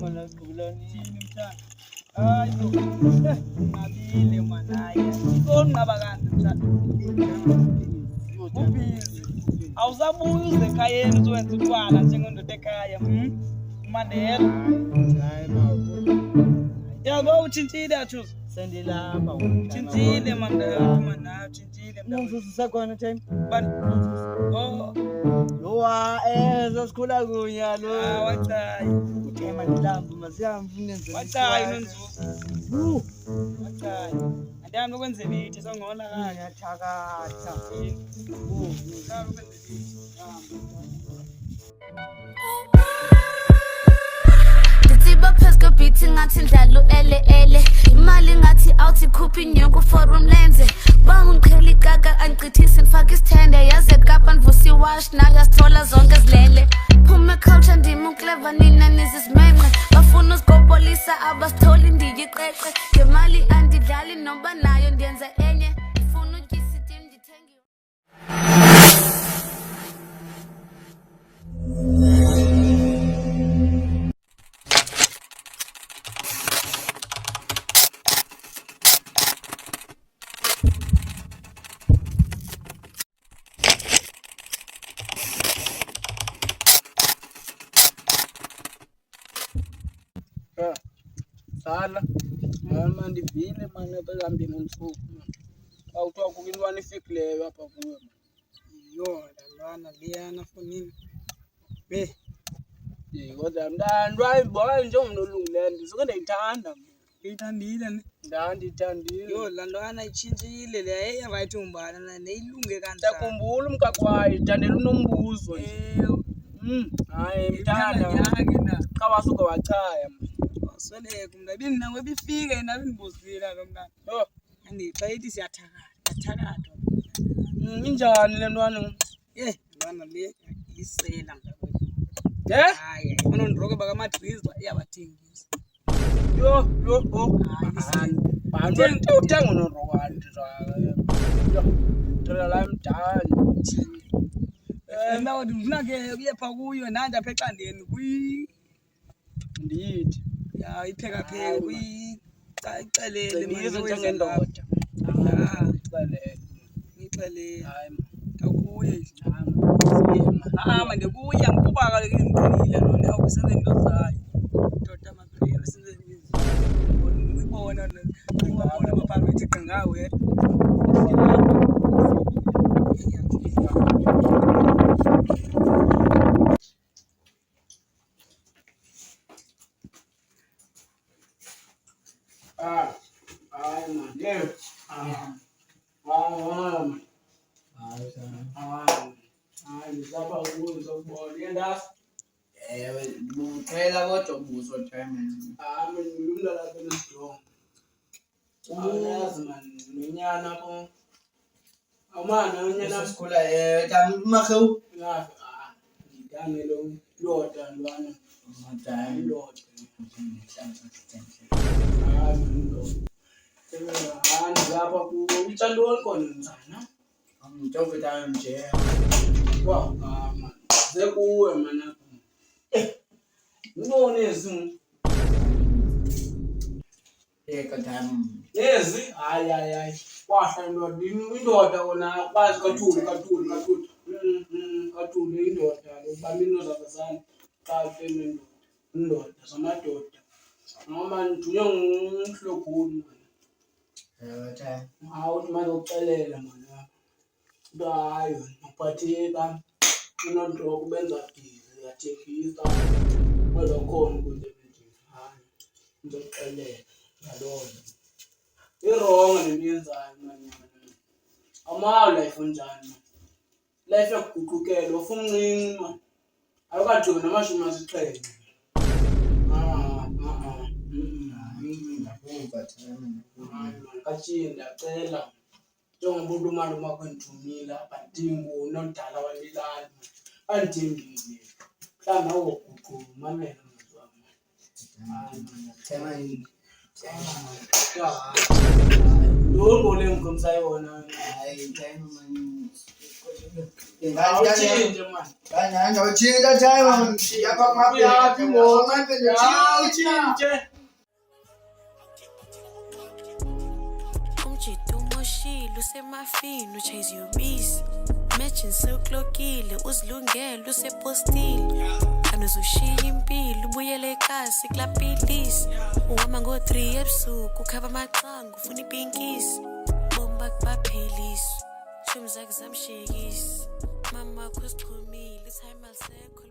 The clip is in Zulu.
mana gulani mtana. Ayo. Nabile manaya. Ikoni ngabakanje mtana. Ubhizi. Awusabuyi uze ekhayeni uzowenza utwala njengendoda ekhaya. Mandela. Hayi babu. Yabo utshintshile athuza. Sendilapha Utshintshile mana utshintshile mntana. Nomzuzu sakhona time. Bani? Oh. Lowa sasikhula kunya lo. Wachayi. Uthema ndilamba masiyamva unenze. Wachayi nonzuzu. Wachayi. Andihamba ukwenze lithi songona kanye. Ngiyathakatha. Ngihamba ukwenze lithi. Ditsiba pheska beating ngathi ndlalo ele imali ngathi awuthi khuphi inyongo for umlenze bangiqheli gaga angichithisa ngifaka isithende yaze kapa nvusi wash naga sithola zonke zilele phuma culture ndima uclever nina nizizimenqe bafuna usigobolisa abasitholi ndiyiqeqe ngemali andidlali noma nayo ndiyenza enye ngifuna ukuyisa itim ndithengiwe. Sala. Mama ndivile mana behambe nonsuku. Awuthiwa kukho intwana ifikileyo apha kuwe. Yho, ndantwana liyana fonini. Kodwa mntana boy njengomntu olungileyo ndisuke ndiyithanda. Uyithandile ne? Ndandiyithandile. Yho, laa ntwana itshintshile le eyabayithi umbana neyilunge kanjani. Ndiyakhumbula umkakwayo ithandela unombuzo nje. Hayi mthanda. Xa wasuka wachaya. Wasweleka mna ibinango ebifika yena abindibuzile lo mntana. Yho, xa ithi siyathakatha. Injani le ntwana? Ntwana le isela mntakwethu. Hayi, unondroke bakamadrizla iyabathengisa. Yho. Uthenga unondrokwane ndlela la mdala. Mna ndifuna ke uye phaa kuyo nandi apha exandeni ndithi. Ya ipheka ixelele njengendoda. Ixelele. Hayi akuye mandikuya ngokuba kaloku indiqhelile lona awusenze into zayo. Ndoda maphela senze uyibona uyibona amaphakathi qingawe. Hayi man. Hayi ndizapha ukuzobona yendasi. Ewe bucela kodwa ubuso time. Hayi mina lapha esidongo. Uyazi man minyana ko. Awumana unyana sikhula tamakho. Ngidane lo loda lwana. Madami loda. Hayi ndo. Lapha kutshaloni khona mntana. Ngitove time nje. Wa man. Sekuwe mana. Ngibone izinto. Kadam. Yezi hayi. Kwahla indoda wona kwazi kathuli. Kathuli indoda ubamino zabazana xa ufene indoda samadoda. Noma nithunywe ngumhlokuli. Cha. Awuthi manje ucelela mana. Hayi ngiphatheka. Unondroko benza dizi yathekisa. Kodwa khona ukuthi nje hayi ngizoxelela ngalona. Ironga nemiyenzayo manje. Amawu life unjani? Life yakuguqukela ufuna uncinci man. Awukagcina namashumi asixhenxe. Katshinda ndiyacela njengoba ulumali umakwendithumile abadingi unodala walilali andithembile mhlawumbi awoguqula umamela mazwi wami. Hayi man thema yini Lo le ngomsa yona. Hayi time man. Awutshintshe man. Kanya uchinja time. Yapha Uyaphi ngoku? uchinja. Umjito umoshile usemafini uchase yobisi. Imagine sewuklokile uzilungele usepostile. Anozushiya impilo ubuyele ekhasi kulapilisi. Uhamba ngo-3 ebusuku ukhava amaqanga ufuna ipinkisi. Bomba kubaphelisi shumzakhe zamshekisi. Mama wakho usichumile time alisekho.